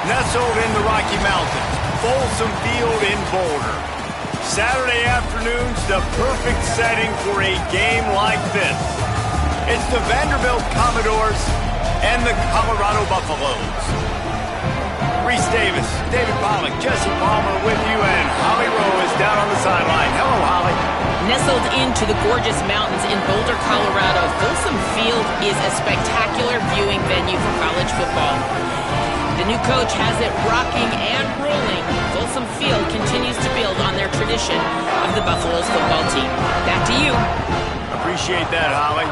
Nestled in the Rocky Mountains, Folsom Field in Boulder. Saturday afternoon's the perfect setting for a game like this. It's the Vanderbilt Commodores and the Colorado Buffaloes. Reese Davis, David Pollack, Jesse Palmer with you, and Holly Rowe is down on the sideline. Hello, Holly. Nestled into the gorgeous mountains in Boulder, Colorado, Folsom Field is a spectacular viewing venue for college football. The new coach has it rocking and rolling. Folsom Field continues to build on their tradition of the Buffaloes football team. Back to you. Appreciate that, Holly.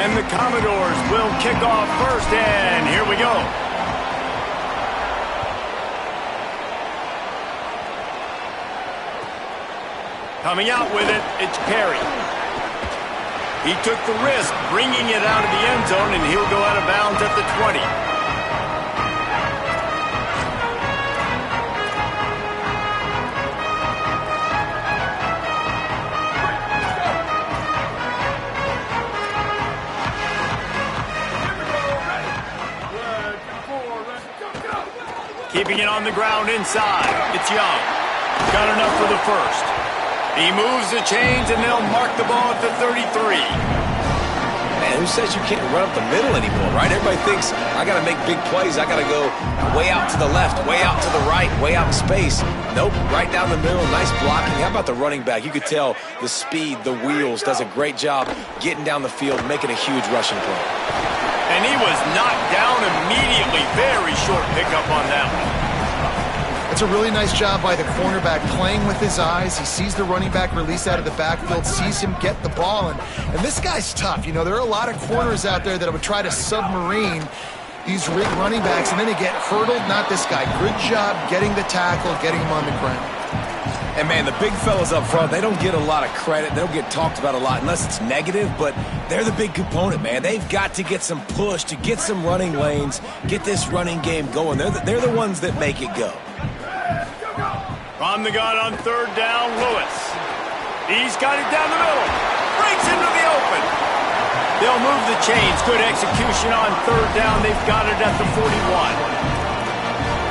And the Commodores will kick off first, and here we go. Coming out with it, it's Perry. He took the risk, bringing it out of the end zone, and he'll go out of bounds at the 20. Keeping it on the ground inside. It's Young. Got enough for the first. He moves the chains, and they'll mark the ball at the 33. Man, who says you can't run up the middle anymore, right? Everybody thinks, I got to make big plays. I got to go way out to the left, way out to the right, way out in space. Nope, right down the middle. Nice blocking. How about the running back? You could tell the speed, the wheels, does a great job getting down the field, making a huge rushing play. And he was knocked down immediately. Very short pickup on that one. It's a really nice job by the cornerback playing with his eyes. He sees the running back release out of the backfield, sees him get the ball, and this guy's tough. You know, there are a lot of corners out there that would try to submarine these running backs, and then they get hurdled. Not this guy. Good job getting the tackle, getting him on the ground. And, man, the big fellas up front, they don't get a lot of credit. They don't get talked about a lot unless it's negative, but they're the big component, man. They've got to get some push, to get some running lanes, get this running game going. They're the ones that make it go. From the gun on third down, Lewis. He's got it down the middle. Breaks into the open. They'll move the chains. Good execution on third down. They've got it at the 41.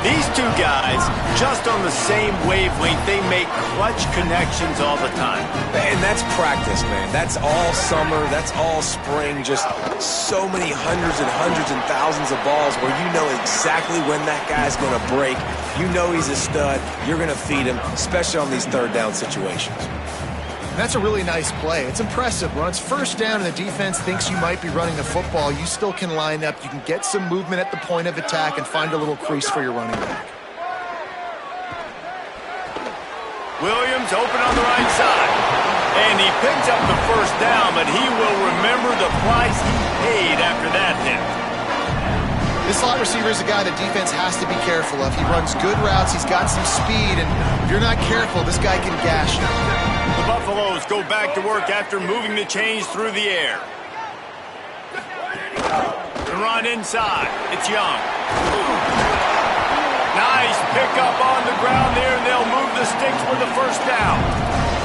These two guys, just on the same wavelength, they make clutch connections all the time. And that's practice, man. That's all summer. That's all spring. Just so many hundreds and thousands of balls where you know exactly when that guy's going to break. You know he's a stud. You're going to feed him, especially on these third down situations. And that's a really nice play. It's impressive. When it's first down and the defense thinks you might be running the football, you still can line up. You can get some movement at the point of attack and find a little crease for your running back. Williams open on the right side. And he picks up the first down, but he will remember the price he paid after that hit. This slot receiver is a guy the defense has to be careful of. He runs good routes. He's got some speed, and if you're not careful, this guy can gash you. The Buffaloes go back to work after moving the chains through the air. The run inside. It's Young. Nice pickup on the ground there, and they'll move the sticks for the first down.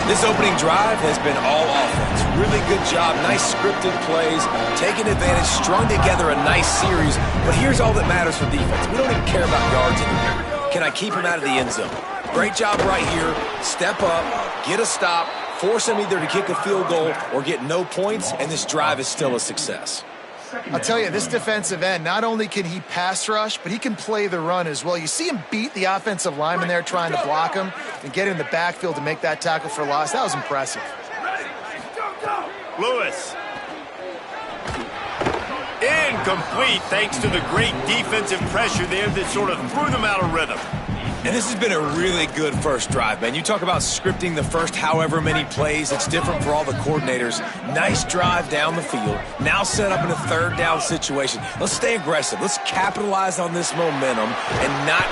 This opening drive has been all offense. Really good job. Nice scripted plays. Taking advantage. Strung together a nice series. But here's all that matters for defense. We don't even care about yards anymore. Can I keep him out of the end zone? Great job right here. Step up. Get a stop. Force him either to kick a field goal or get no points, and this drive is still a success. I'll tell you, this defensive end, not only can he pass rush, but he can play the run as well. You see him beat the offensive lineman there trying to block him and get in the backfield to make that tackle for loss. That was impressive. Lewis. Incomplete thanks to the great defensive pressure there that sort of threw them out of rhythm. And this has been a really good first drive, man. You talk about scripting the first however many plays. It's different for all the coordinators. Nice drive down the field. Now set up in a third down situation. Let's stay aggressive. Let's capitalize on this momentum and not...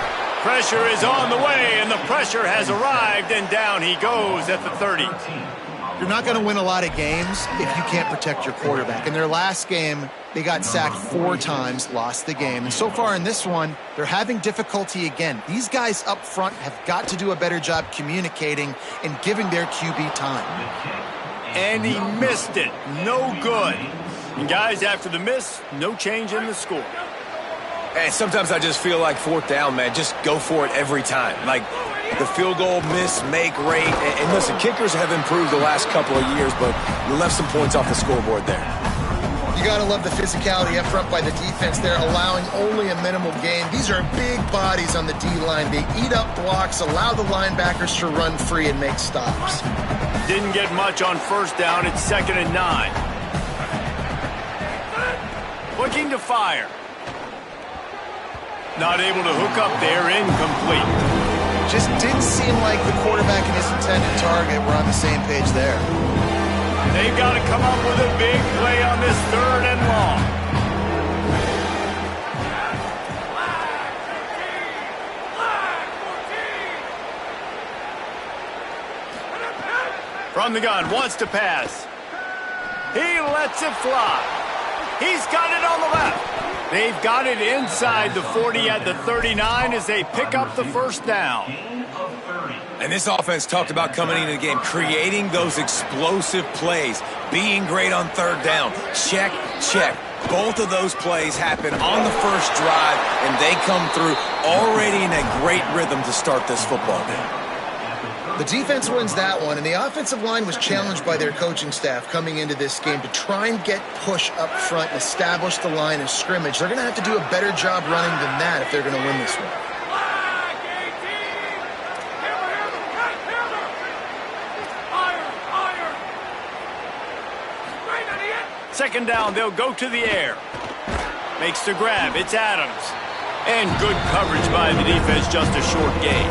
Pressure is on the way, and the pressure has arrived, and down he goes at the 30. You're not going to win a lot of games if you can't protect your quarterback. In their last game, they got sacked 4 times, lost the game. And so far in this one, they're having difficulty again. These guys up front have got to do a better job communicating and giving their QB time. And he missed it. No good. And guys, after the miss, no change in the score. And sometimes I just feel like 4th down, man, just go for it every time. Like the field goal miss, make rate. And listen, kickers have improved the last couple of years, but you left some points off the scoreboard there. You got to love the physicality up front by the defense. They're allowing only a minimal gain. These are big bodies on the D-line. They eat up blocks, allow the linebackers to run free and make stops. Didn't get much on 1st down. It's 2nd and 9. Looking to fire. Not able to hook up there, incomplete. Just didn't seem like the quarterback and his intended target were on the same page there. They've got to come up with a big play on this 3rd and long. From the gun, wants to pass. He lets it fly. He's got it on the left. They've got it inside the 40 at the 39 as they pick up the 1st down. And this offense talked about coming into the game, creating those explosive plays, being great on 3rd down. Check, check. Both of those plays happen on the 1st drive, and they come through already in a great rhythm to start this football game. The defense wins that one, and the offensive line was challenged by their coaching staff coming into this game to try and get push up front and establish the line of scrimmage. They're going to have to do a better job running than that if they're going to win this one. Second down, they'll go to the air. Makes the grab, it's Adams. And good coverage by the defense, just a short gain.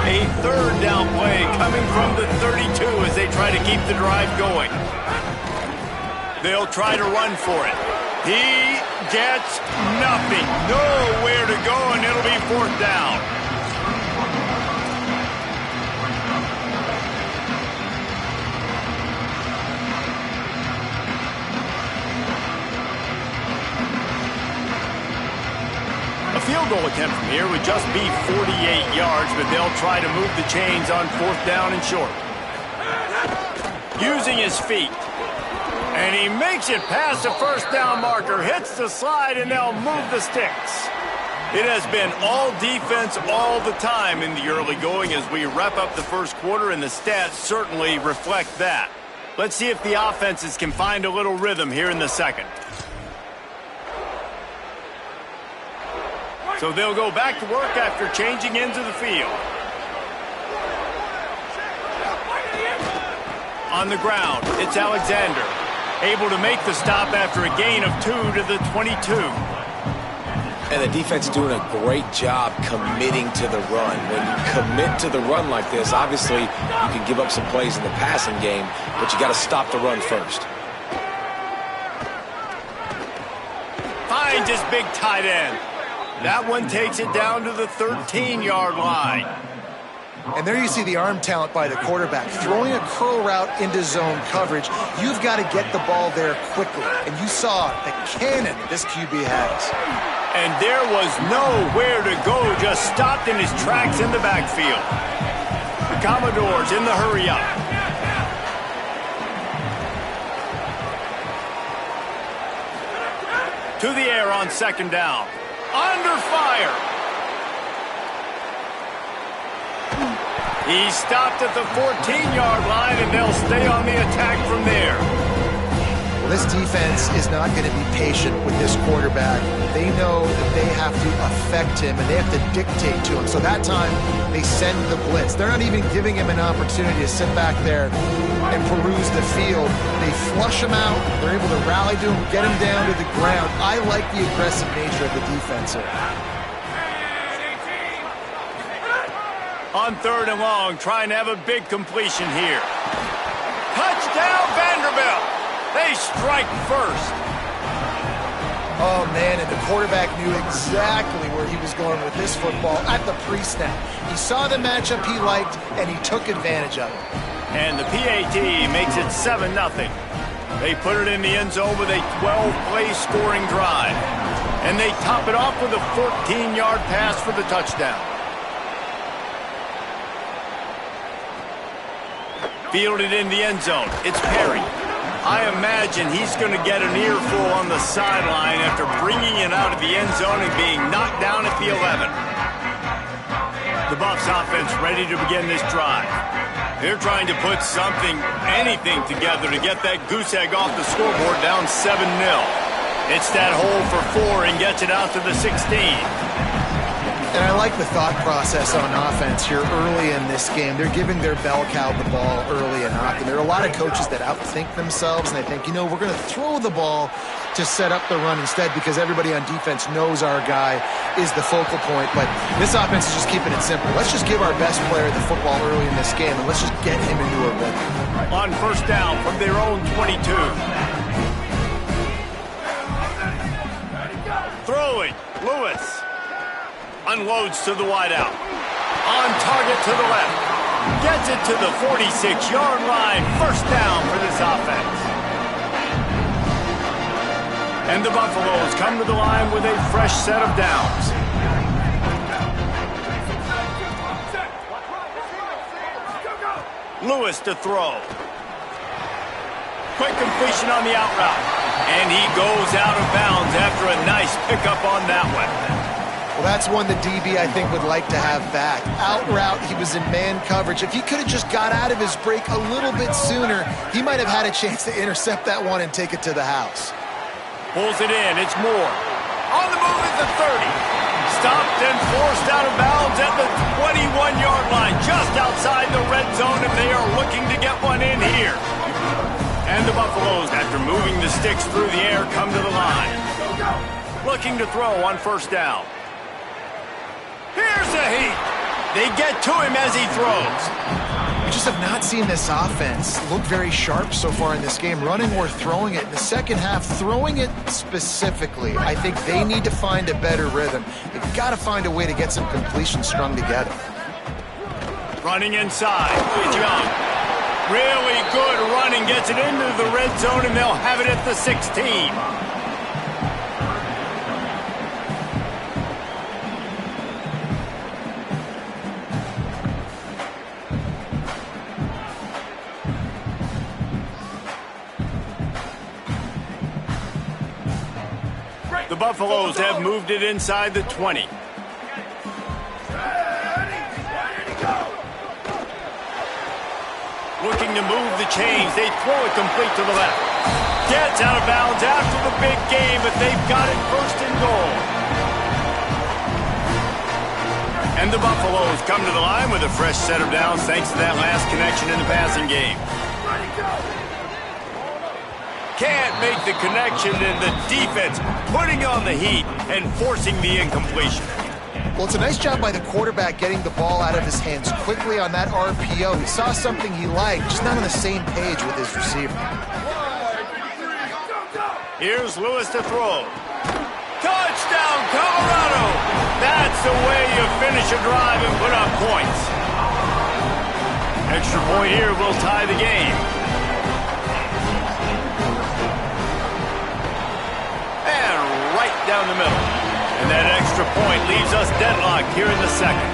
A 3rd down play coming from the 32 as they try to keep the drive going. They'll try to run for it. He gets nothing. Nowhere to go, and it'll be 4th down. A field goal attempt from here would just be 48 yards, but they'll try to move the chains on 4th down and short. Using his feet. And he makes it past the 1st down marker, hits the slide, and they'll move the sticks. It has been all defense all the time in the early going as we wrap up the 1st quarter, and the stats certainly reflect that. Let's see if the offenses can find a little rhythm here in the 2nd. So they'll go back to work after changing into the field. On the ground, it's Alexander. Able to make the stop after a gain of 2 to the 22. And the defense doing a great job committing to the run. When you commit to the run like this, obviously you can give up some plays in the passing game, but you got to stop the run first. Finds his big tight end. That one takes it down to the 13-yard line. And there you see the arm talent by the quarterback. Throwing a curl route into zone coverage, you've got to get the ball there quickly. And you saw the cannon this QB has. And there was nowhere to go, just stopped in his tracks in the backfield. The Commodores in the hurry up. To the air on 2nd down. Under fire. He stopped at the 14-yard line, and they'll stay on the attack from there. Well, this defense is not going to be patient with this quarterback. They know that they have to affect him, and they have to dictate to him. So that time, they send the blitz. They're not even giving him an opportunity to sit back there and peruse the field. They flush him out. They're able to rally to him, get him down to the ground. I like the aggressive nature of the defense here. On 3rd and long, trying to have a big completion here. Touchdown, Vanderbilt! They strike first. Oh, man, and the quarterback knew exactly where he was going with this football at the pre-snap. He saw the matchup he liked, and he took advantage of it. And the PAT makes it 7-0. They put it in the end zone with a 12-play scoring drive. And they top it off with a 14-yard pass for the touchdown. Fielded in the end zone. It's Perry. I imagine he's going to get an earful on the sideline after bringing it out of the end zone and being knocked down at the 11. The Buffs offense ready to begin this drive. They're trying to put something, anything together to get that goose egg off the scoreboard down 7-0. It's that hole for 4 and gets it out to the 16. And I like the thought process on offense here early in this game. They're giving their bell cow the ball early and often. There are a lot of coaches that outthink themselves, and they think, you know, we're going to throw the ball to set up the run instead because everybody on defense knows our guy is the focal point. But this offense is just keeping it simple. Let's just give our best player the football early in this game, and let's just get him into a rhythm. On first down from their own 22. Throwing, Lewis. Unloads to the wideout. On target to the left. Gets it to the 46-yard line. First down for this offense. And the Buffaloes come to the line with a fresh set of downs. Lewis to throw. Quick completion on the out route. And he goes out of bounds after a nice pickup on that one. Well, that's one the DB, I think, would like to have back. Out route, he was in man coverage. If he could have just got out of his break a little bit sooner, he might have had a chance to intercept that one and take it to the house. Pulls it in. It's Moore. On the move at the 30. Stopped and forced out of bounds at the 21-yard line, just outside the red zone, and they are looking to get one in here. And the Buffaloes, after moving the sticks through the air, come to the line. Looking to throw on first down. Here's a heat. They get to him as he throws. We just have not seen this offense look very sharp so far in this game, running or throwing it. In the second half, throwing it specifically, I think they need to find a better rhythm. They've got to find a way to get some completions strung together. Running inside. It's Young. Really good running. Gets it into the red zone, and they'll have it at the 16. The Buffaloes have moved it inside the 20. Looking to move the chains. They throw it complete to the left. Gets out of bounds after the big game, but they've got it first and goal. And the Buffaloes come to the line with a fresh set of downs thanks to that last connection in the passing game. Can't make the connection, and the defense putting on the heat and forcing the incompletion. Well, it's a nice job by the quarterback getting the ball out of his hands quickly on that RPO. He saw something he liked, just not on the same page with his receiver. Here's Lewis to throw. Touchdown, Colorado! That's the way you finish a drive and put up points. Extra point here will tie the game. Down the middle. And that extra point leaves us deadlocked here in the second.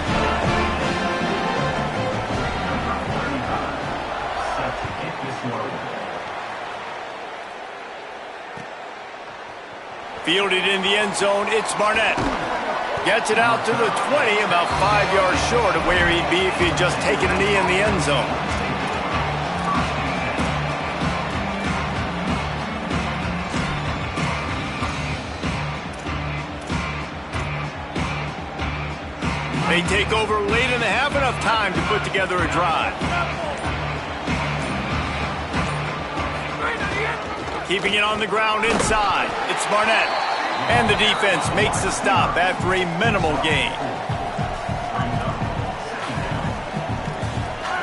Fielded in the end zone, it's Barnett. Gets it out to the 20, about 5 yards short of where he'd be if he'd just taken a knee in the end zone. They take over late in the half, enough time to put together a drive. Keeping it on the ground inside. It's Barnett. And the defense makes the stop after a minimal gain.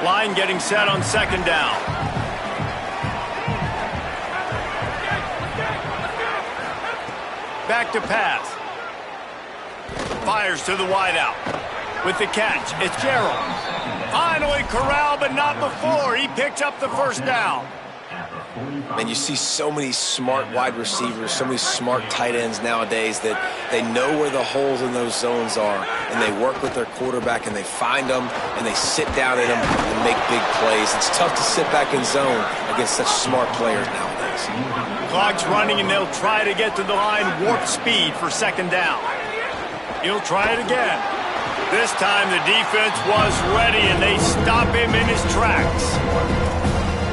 Line getting set on second down. Back to pass. Fires to the wideout. With the catch, it's Gerald. Finally corralled, but not before. He picks up the first down. And you see so many smart wide receivers, so many smart tight ends nowadays that they know where the holes in those zones are, and they work with their quarterback, and they find them, and they sit down in them and make big plays. It's tough to sit back in zone against such smart players nowadays. Clock's running, and they'll try to get to the line warp speed for second down. He'll try it again. This time the defense was ready, and they stop him in his tracks.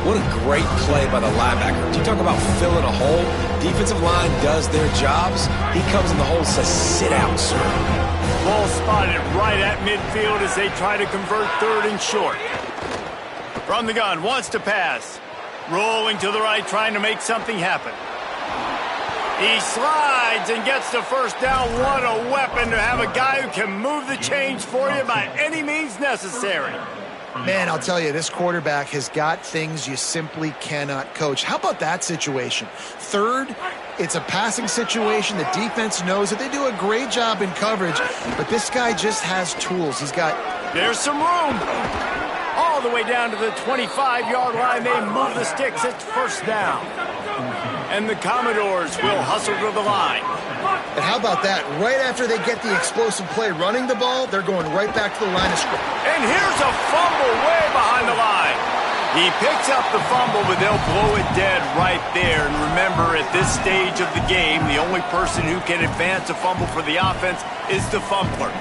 What a great play by the linebacker. You talk about filling a hole. Defensive line does their jobs. He comes in the hole and says, sit out, sir. Ball spotted right at midfield as they try to convert third and short. From the gun, wants to pass. Rolling to the right, trying to make something happen. He slides and gets the first down. What a weapon to have a guy who can move the chains for you by any means necessary. Man, I'll tell you, this quarterback has got things you simply cannot coach. How about that situation? Third, it's a passing situation. The defense knows that they do a great job in coverage, but this guy just has tools. There's some room. All the way down to the 25-yard line. They move the sticks. It's first down. And the Commodores will hustle to the line. And how about that? Right after they get the explosive play running the ball, they're going right back to the line of scrimmage. And here's a fumble way behind the line. He picks up the fumble, but they'll blow it dead right there. And remember, at this stage of the game, the only person who can advance a fumble for the offense is the fumbler.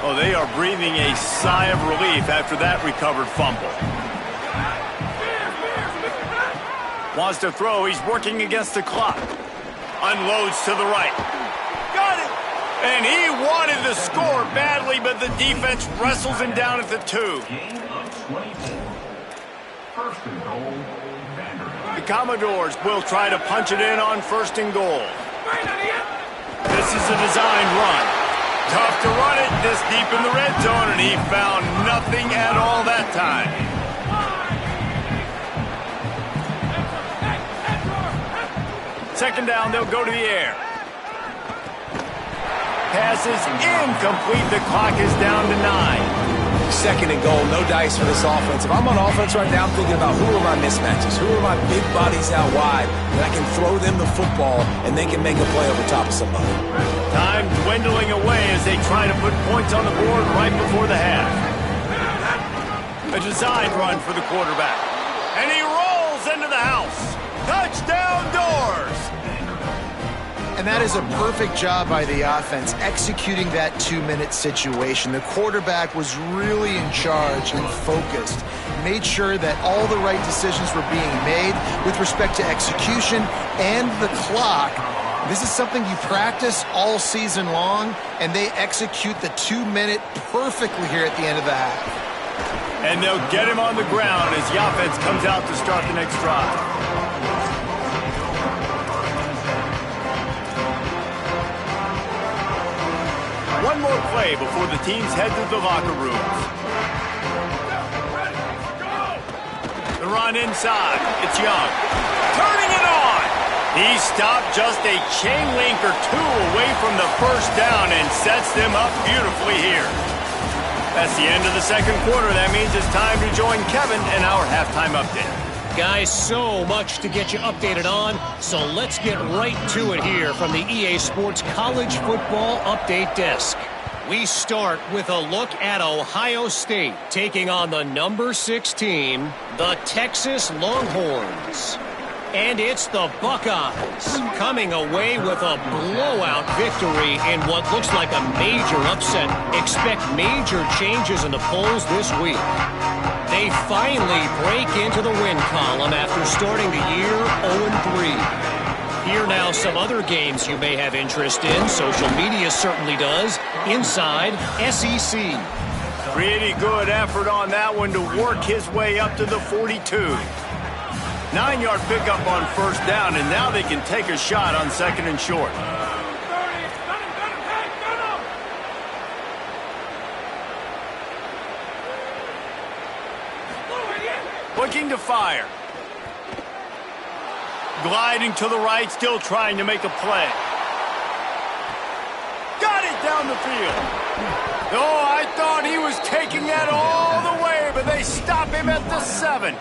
Oh, they are breathing a sigh of relief after that recovered fumble. Wants to throw. He's working against the clock. Unloads to the right. Got it! And he wanted to score badly, but the defense wrestles him down at the 2. The Commodores will try to punch it in on first and goal. This is a designed run. Tough to run it this deep in the red zone, and he found nothing at all that time. Second down, they'll go to the air. Pass is incomplete. The clock is down to 9. Second and goal, no dice for this offense. If I'm on offense right now, I'm thinking about who are my mismatches, who are my big bodies out wide, and I can throw them the football, and they can make a play over top of somebody. Time dwindling away as they try to put points on the board right before the half. A designed run for the quarterback. And he rolls into the house. Touchdown Doors! And that is a perfect job by the offense, executing that 2-minute situation. The quarterback was really in charge and focused. Made sure that all the right decisions were being made with respect to execution and the clock. This is something you practice all season long, and they execute the 2-minute perfectly here at the end of the half. And they'll get him on the ground as the offense comes out to start the next drive. One more play before the teams head to the locker rooms. The run inside. It's Young. Turning it on. He stopped just a chain link or 2 away from the first down and sets them up beautifully here. That's the end of the second quarter. That means it's time to join Kevin in our halftime update. Guys, so much to get you updated on, so let's get right to it here from the EA Sports College Football Update Desk. We start with a look at Ohio State taking on the number 6 team, the Texas Longhorns. And it's the Buckeyes coming away with a blowout victory in what looks like a major upset. Expect major changes in the polls this week. They finally break into the win column after starting the year 0-3. Here now some other games you may have interest in. Social media certainly does. Inside SEC. Pretty good effort on that one to work his way up to the 42. 9-yard pickup on first down, and now they can take a shot on second and short. Looking to fire. Gliding to the right, still trying to make a play. down the field. Oh, I thought he was taking that all the way, but they stop him at the 7.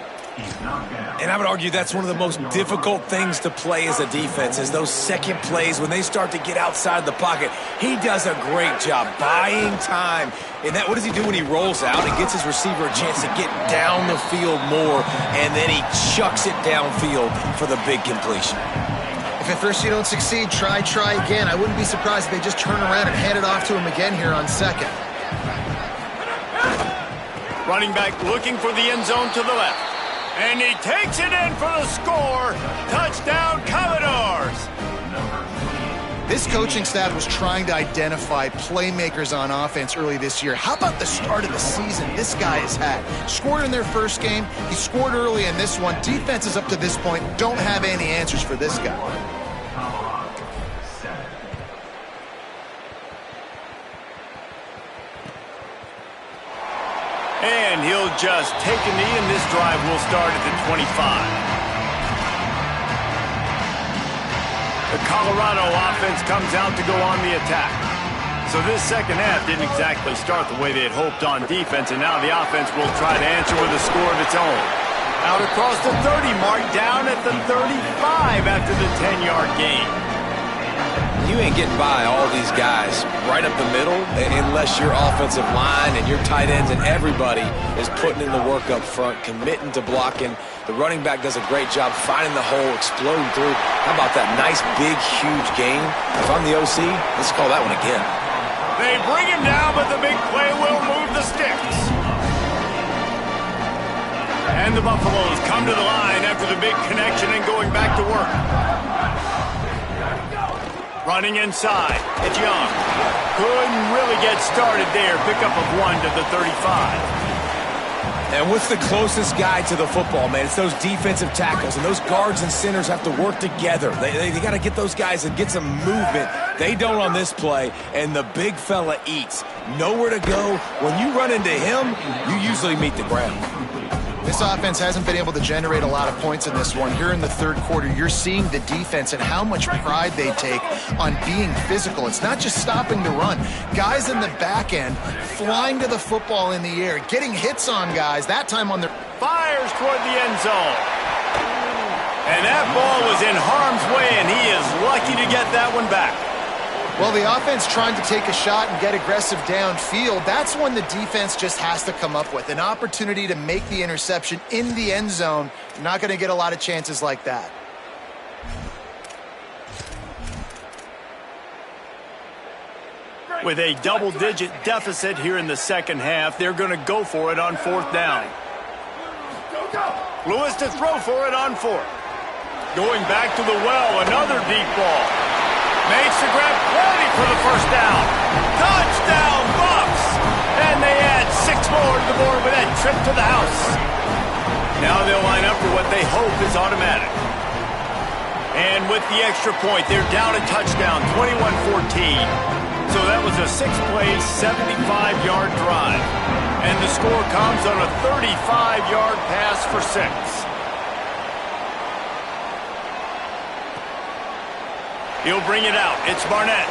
And I would argue that's one of the most difficult things to play as a defense is those second plays when they start to get outside the pocket. He does a great job buying time. And what does he do when he rolls out and gets his receiver a chance to get down the field more, and then he chucks it downfield for the big completion. If at first you don't succeed, try again. I wouldn't be surprised if they just turn around and hand it off to him again here on second. Running back looking for the end zone to the left. And he takes it in for the score. Touchdown, Commodores. This coaching staff was trying to identify playmakers on offense early this year. How about the start of the season this guy has had? Scored in their first game. He scored early in this one. Defenses up to this point don't have any answers for this guy. And he'll just take a knee, and this drive will start at the 25. The Colorado offense comes out to go on the attack. So this second half didn't exactly start the way they had hoped on defense, and now the offense will try to answer with a score of its own. Out across the 30 mark, down at the 35 after the 10-yard gain. You ain't getting by all these guys right up the middle unless your offensive line and your tight ends and everybody is putting in the work up front, committing to blocking. The running back does a great job finding the hole, exploding through. How about that nice, big, huge gain? If I'm the OC, let's call that one again. They bring him down, but the big play will move the sticks. And the Buffaloes come to the line after the big connection and going back to work. Running inside, it's Young. Couldn't really get started there. Pickup of 1 to the 35. And what's the closest guy to the football, man? It's those defensive tackles, and those guards and centers have to work together. They got to get those guys and get some movement. They don't on this play, and the big fella eats. Nowhere to go. When you run into him, you usually meet the ground. This offense hasn't been able to generate a lot of points in this one. Here in the third quarter, you're seeing the defense and how much pride they take on being physical. It's not just stopping the run. Guys in the back end flying to the football in the air, getting hits on guys, that time on their... Fires toward the end zone. And that ball was in harm's way, and he is lucky to get that one back. Well, the offense trying to take a shot and get aggressive downfield, that's when the defense just has to come up with an opportunity to make the interception in the end zone. You're not going to get a lot of chances like that. With a double-digit deficit here in the second half, they're going to go for it on 4th down. Lewis to throw for it on 4th. Going back to the well, another deep ball. Makes the grab, plenty for the first down. Touchdown, Bucks! And they add 6 more to the board with that trip to the house. Now they'll line up for what they hope is automatic. And with the extra point, they're down a touchdown, 21-14. So that was a 6-play, 75-yard drive. And the score comes on a 35-yard pass for 6. He'll bring it out. It's Barnett.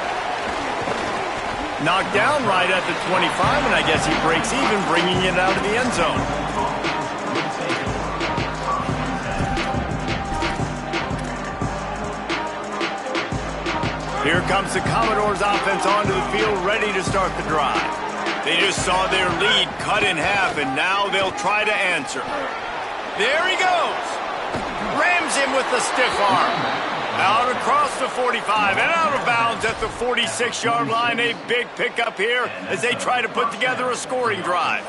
Knocked down right at the 25, and I guess he breaks even, bringing it out of the end zone. Here comes the Commodores offense onto the field, ready to start the drive. They just saw their lead cut in half, and now they'll try to answer. There he goes. Rams him with the stiff arm. Out across the 45 and out of bounds at the 46-yard line. A big pickup here as they try to put together a scoring drive.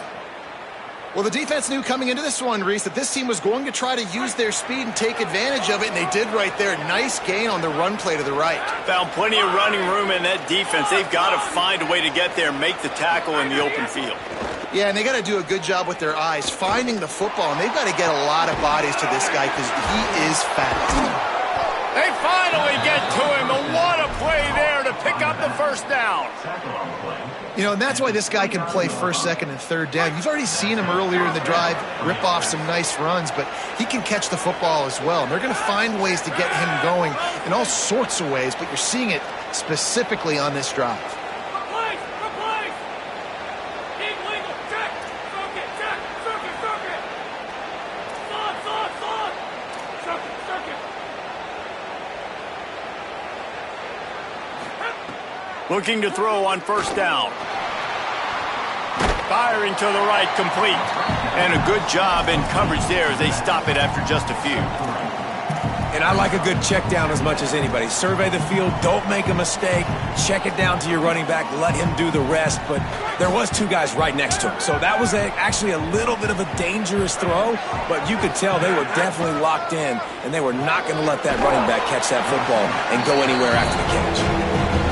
Well, the defense knew coming into this one, Reese, that this team was going to try to use their speed and take advantage of it, and they did right there. Nice gain on the run play to the right. Found plenty of running room in that defense. They've got to find a way to get there, make the tackle in the open field. Yeah, and they got to do a good job with their eyes, finding the football, and they've got to get a lot of bodies to this guy because he is fast. They finally get to him, and what a play there to pick up the first down. You know, and that's why this guy can play first, second, and third down. You've already seen him earlier in the drive rip off some nice runs, but he can catch the football as well. And they're going to find ways to get him going in all sorts of ways, but you're seeing it specifically on this drive. Looking to throw on first down. Firing to the right, complete. And a good job in coverage there as they stop it after just a few. And I like a good check down as much as anybody. Survey the field, don't make a mistake. Check it down to your running back, let him do the rest. But there was two guys right next to him. So that was actually a little bit of a dangerous throw, but you could tell they were definitely locked in, and they were not going to let that running back catch that football and go anywhere after the catch.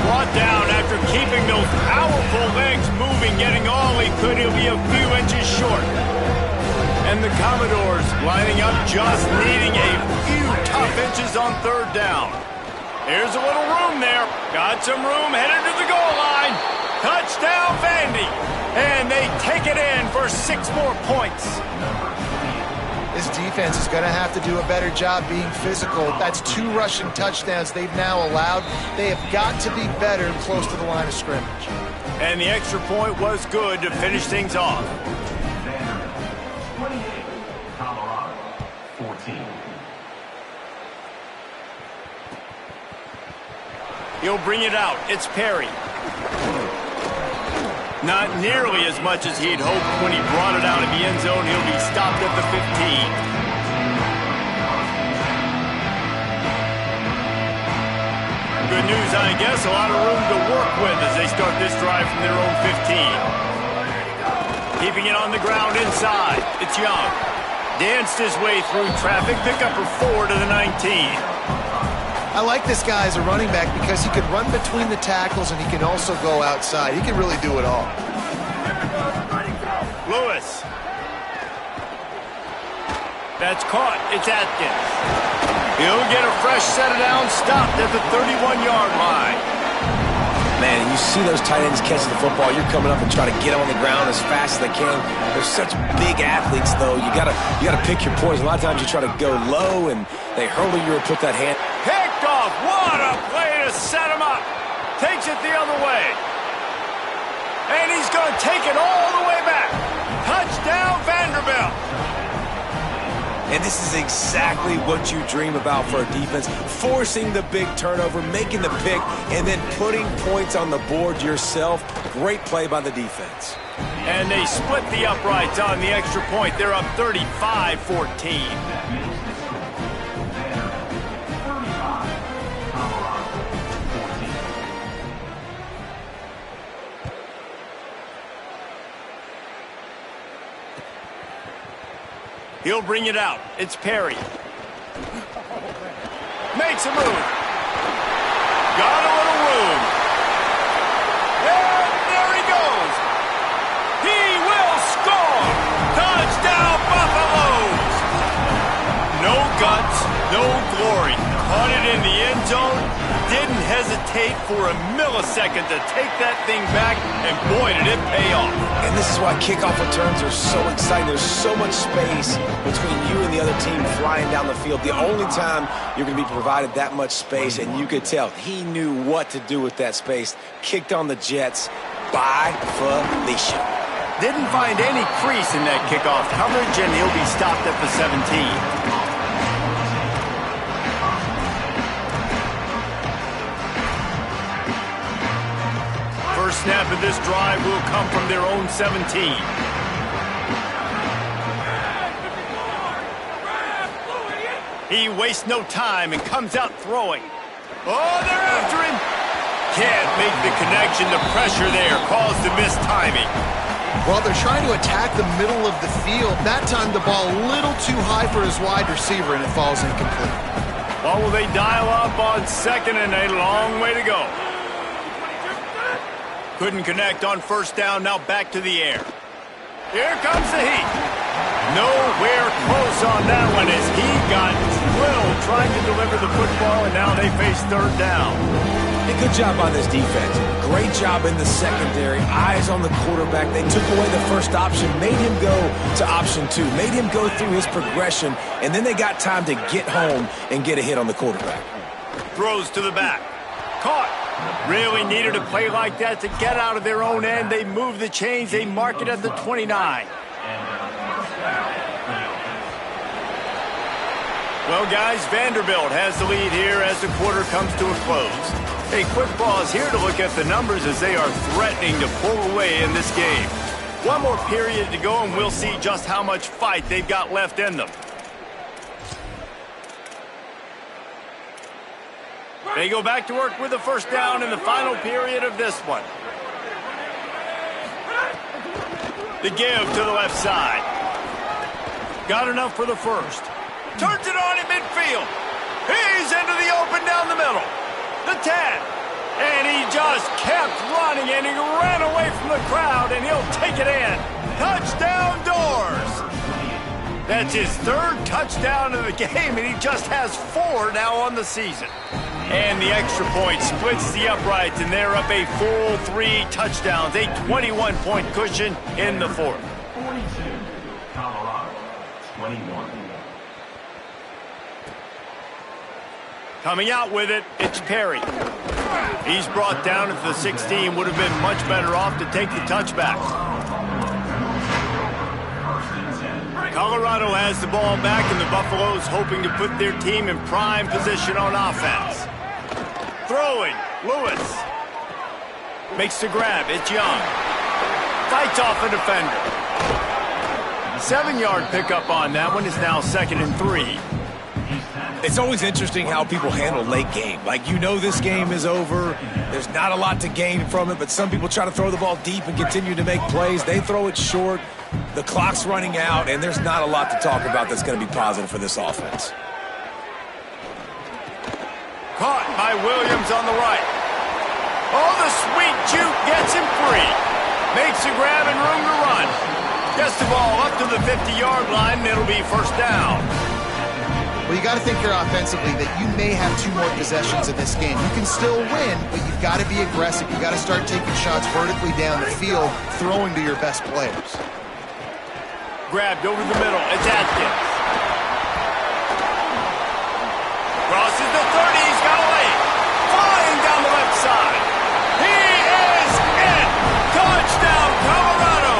Brought down after keeping those powerful legs moving, getting all he could. He'll be a few inches short. And the Commodores lining up, just needing a few tough inches on third down. Here's a little room there. Got some room, headed to the goal line. Touchdown, Vandy. And they take it in for 6 more points. This defense is going to have to do a better job being physical. That's 2 rushing touchdowns they've now allowed. They have got to be better close to the line of scrimmage. And the extra point was good to finish things off. He'll bring it out. It's Perry. Not nearly as much as he'd hoped when he brought it out of the end zone. He'll be stopped at the 15. Good news, I guess. A lot of room to work with as they start this drive from their own 15. Keeping it on the ground inside. It's Young. Danced his way through traffic. Pick up for 4 to the 19. I like this guy as a running back because he can run between the tackles and he can also go outside. He can really do it all. Lewis. That's caught. It's Atkins. He'll get a fresh set of downs, stopped at the 31-yard line. Man, you see those tight ends catching the football, you're coming up and trying to get them on the ground as fast as they can. They're such big athletes, though. You gotta pick your poison. A lot of times you try to go low, and they hurl you or put that hand. Picked off. What a play to set him up. Takes it the other way. And he's going to take it all the way back. Touchdown, Vanderbilt. And this is exactly what you dream about for a defense. Forcing the big turnover, making the pick, and then putting points on the board yourself. Great play by the defense. And they split the uprights on the extra point. They're up 35-14. He'll bring it out. It's Perry. Makes a move. Got a little room. And there he goes. He will score. Touchdown, Buffaloes. No guts, no glory. Caught it in the end zone. Didn't hesitate for a millisecond to take that thing back, and boy, did it pay off. And this is why kickoff returns are so exciting. There's so much space between you and the other team flying down the field. The only time you're going to be provided that much space, and you could tell he knew what to do with that space. Kicked on the Jets by Felicia. Didn't find any crease in that kickoff coverage, and he'll be stopped at the 17. First snap of this drive will come from their own 17. He wastes no time and comes out throwing. Oh, they're after him. Can't make the connection. The pressure there caused the missed timing. Well, they're trying to attack the middle of the field. That time the ball a little too high for his wide receiver, and it falls incomplete. Well, will they dial up on second, and a long way to go. Couldn't connect on first down, now back to the air. Here comes the heat. Nowhere close on that one as he got drilled trying to deliver the football, and now they face third down. A good job on this defense. Great job in the secondary. Eyes on the quarterback. They took away the first option, made him go to option 2, made him go through his progression, and then they got time to get home and get a hit on the quarterback. Throws to the back. Caught. Really needed a play like that to get out of their own end. They move the chains. They mark it at the 29. Well, guys, Vanderbilt has the lead here as the quarter comes to a close. A quick pause here to look at the numbers as they are threatening to pull away in this game. One more period to go and we'll see just how much fight they've got left in them. They go back to work with the first down in the final period of this one. The give to the left side. Got enough for the first. Turns it on in midfield. He's into the open down the middle. The 10. And he just kept running, and he ran away from the crowd, and he'll take it in. Touchdown Doors. That's his third touchdown of the game, and he just has 4 now on the season. And the extra point splits the uprights, and they're up a full 3 touchdowns, a 21-point cushion in the fourth. 42, Colorado, 21. Coming out with it, it's Perry. He's brought down at the 16, would have been much better off to take the touchback. Colorado has the ball back, and the Buffaloes hoping to put their team in prime position on offense. Throwing, Lewis. Makes the grab, it's Young. Fights off a defender. 7-yard pickup on that one is now 2nd and 3. It's always interesting how people handle late game. Like, you know this game is over. There's not a lot to gain from it, but some people try to throw the ball deep and continue to make plays. They throw it short. The clock's running out, and there's not a lot to talk about that's going to be positive for this offense. Caught by Williams on the right. Oh, the sweet juke gets him free. Makes a grab and room to run. Gets the ball up to the 50-yard line, and it'll be first down. Well, you got to think here offensively that you may have 2 more possessions in this game. You can still win, but you've got to be aggressive. You've got to start taking shots vertically down the field, throwing to your best players. Grabbed over the middle. It's Atkins. Crosses the 30. He's got a lane. Flying down the left side. He is in. Touchdown, Colorado.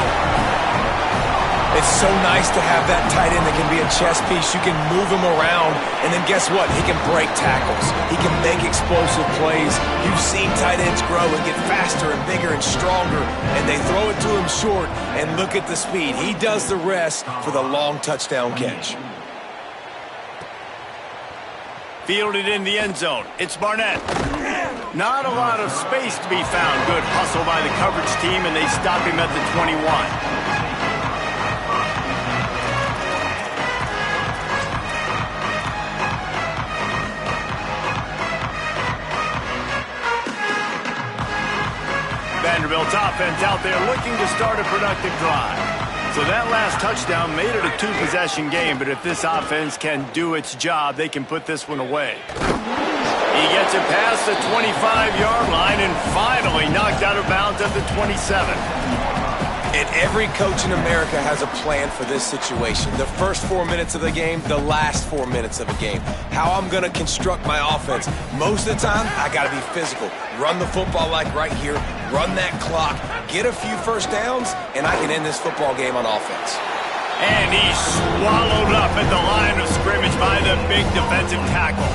It's so nice to have that tight end that can be a chess piece. You can move him around, and then guess what? He can break tackles. He can make explosive plays. You've seen tight ends grow and get faster and bigger and stronger, and they throw it to him short, and look at the speed. He does the rest for the long touchdown catch. Fielded in the end zone. It's Barnett. Not a lot of space to be found. Good hustle by the coverage team, and they stop him at the 21. Vanderbilt's offense out there looking to start a productive drive. So that last touchdown made it a 2-possession game, but if this offense can do its job, they can put this one away. He gets it past the 25-yard line and finally knocked out of bounds at the 27. And every coach in America has a plan for this situation. The first 4 minutes of the game, the last 4 minutes of a game. How I'm going to construct my offense. Most of the time, I got to be physical. Run the football like right here. Run that clock. Get a few first downs, and I can end this football game on offense. And he's swallowed up at the line of scrimmage by the big defensive tackle.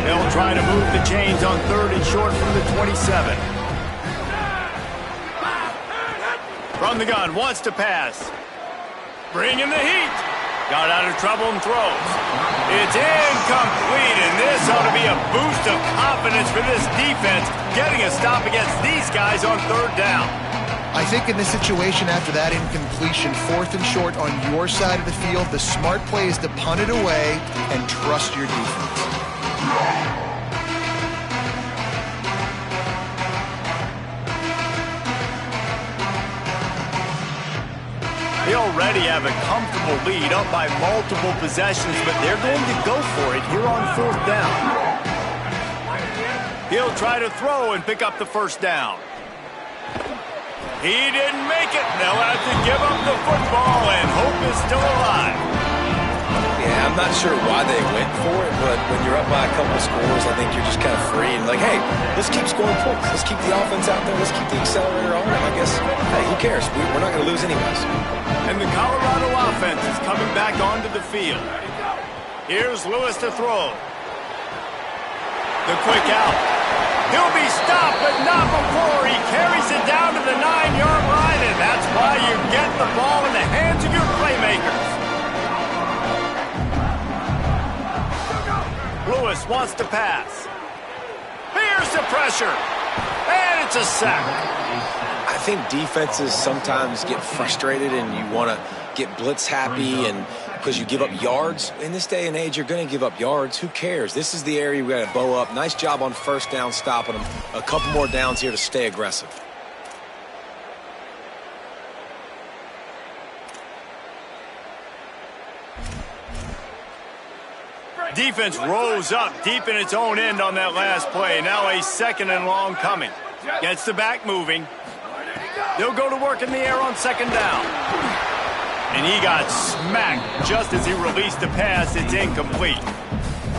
They'll try to move the chains on 3rd and short from the 27. From the gun, wants to pass. Bringing the heat. Got out of trouble and throws. It's incomplete, and this ought to be a boost of confidence for this defense, getting a stop against these guys on 3rd down. I think in this situation, after that incompletion, 4th and short on your side of the field, the smart play is to punt it away and trust your defense. They already have a comfortable lead, up by multiple possessions, but they're going to go for it here on 4th down. He'll try to throw and pick up the first down. He didn't make it. They'll have to give up the football, and hope is still alive. Yeah, I'm not sure why they went for it, but when you're up by a couple of scores, I think you're just kind of free and like, hey, let's keep scoring points. Let's keep the offense out there. Let's keep the accelerator on. I guess, hey, who cares? We're not going to lose anyways. And the Colorado offense is coming back onto the field. Here's Lewis to throw. The quick out. stop, but not before. He carries it down to the 9-yard line, and that's why you get the ball in the hands of your playmakers. Lewis wants to pass. Here's the pressure. And it's a sack. I think defenses sometimes get frustrated and you want to get blitz happy and because you give up yards. In this day and age, you're going to give up yards. Who cares? This is the area we got to bow up. Nice job on first down stopping them. A couple more downs here to stay aggressive. Defense rose up deep in its own end on that last play. Now a 2nd and long coming. Gets the back moving. They'll go to work in the air on 2nd down. And he got smacked just as he released the pass. It's incomplete.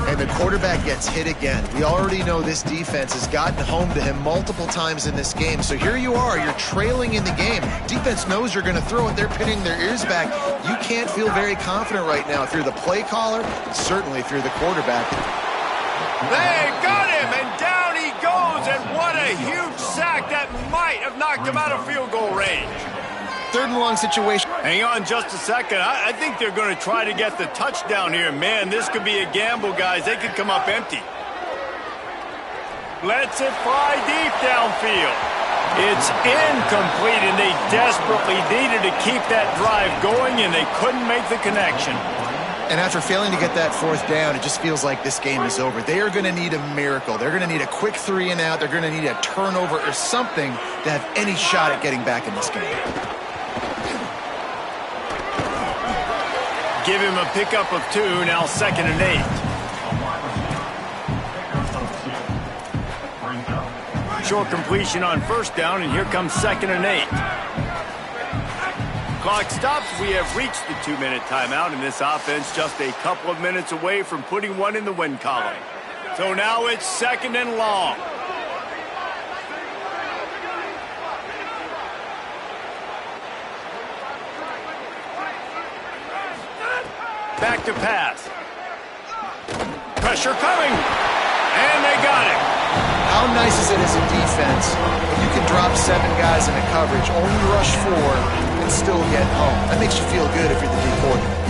And the quarterback gets hit again. We already know this defense has gotten home to him multiple times in this game. So here you are, you're trailing in the game. Defense knows you're going to throw it. They're pinning their ears back. You can't feel very confident right now if you're the play caller, and certainly if you're the quarterback. They got him, and down he goes, and what a huge sack that might have knocked him out of field goal range. 3rd and long situation. Hang on just a second. I think they're going to try to get the touchdown here. Man, this could be a gamble, guys. They could come up empty. Lets it fly deep downfield. It's incomplete, and they desperately needed to keep that drive going, and they couldn't make the connection. And after failing to get that 4th down, it just feels like this game is over. They are going to need a miracle. They're going to need a quick 3 and out. They're going to need a turnover or something to have any shot at getting back in this game. Give him a pickup of 2, now 2nd and 8. Short completion on 1st down, and here comes 2nd and 8. Clock stops. We have reached the 2-minute timeout, and this offense just a couple of minutes away from putting one in the win column. So now it's 2nd and long. Back to pass. Pressure coming. And they got him. How nice is it as a defense when you can drop 7 guys in a coverage, only rush 4, and still get home? That makes you feel good if you're the D coordinator.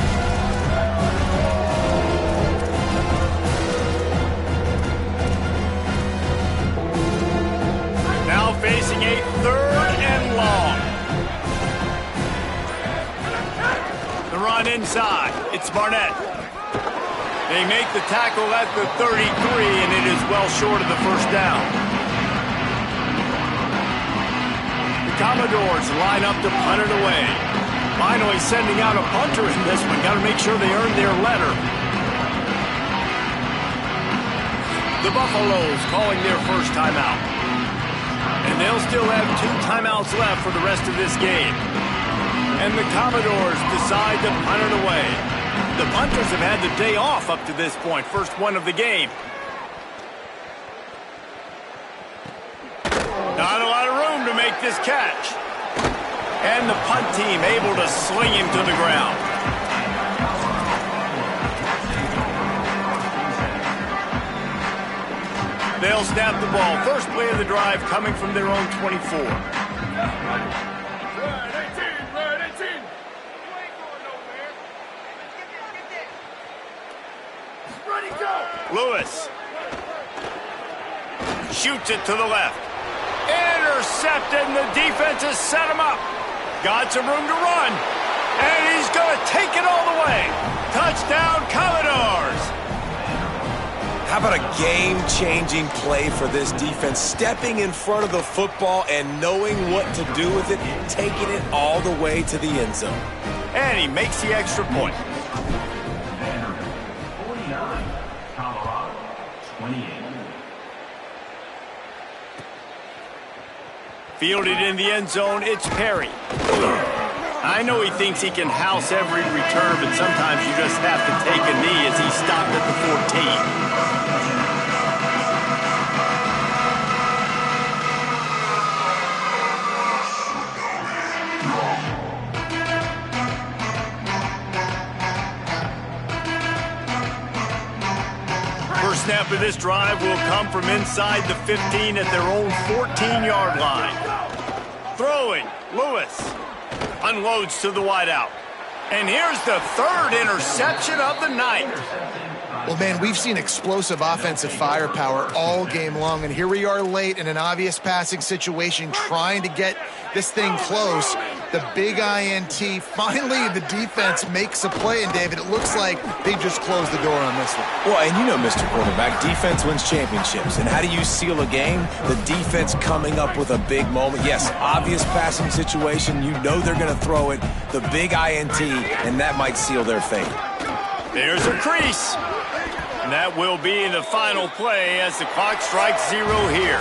Now facing a 3rd and long. The run inside. It's Barnett. They make the tackle at the 33, and it is well short of the 1st down. The Commodores line up to punt it away. Finally sending out a punter in this one. Got to make sure they earn their letter. The Buffaloes calling their 1st timeout. And they'll still have 2 timeouts left for the rest of this game. And the Commodores decide to punt it away. The punters have had the day off up to this point. First one of the game. Not a lot of room to make this catch. And the punt team able to sling him to the ground. They'll snap the ball. First play of the drive coming from their own 24. Lewis shoots it to the left. Intercepted, and the defense has set him up. Got some room to run, and he's going to take it all the way. Touchdown, Commodores. How about a game-changing play for this defense? Stepping in front of the football and knowing what to do with it, taking it all the way to the end zone. And he makes the extra point. Fielded in the end zone, it's Perry. I know he thinks he can house every return, but sometimes you just have to take a knee as he stopped at the 14. First snap of this drive will come from inside the 15 at their own 14-yard line. Throwing, Lewis unloads to the wideout. And here's the third interception of the night. Well, man, we've seen explosive offensive firepower all game long, and here we are late in an obvious passing situation trying to get this thing close. The big INT, finally the defense makes a play, and David, it looks like they just closed the door on this one. Well, and you know, Mr. Quarterback, defense wins championships. And how do you seal a game? The defense coming up with a big moment. Yes, obvious passing situation. You know they're going to throw it. The big INT, and that might seal their fate. There's a crease. And that will be the final play as the clock strikes 0 here.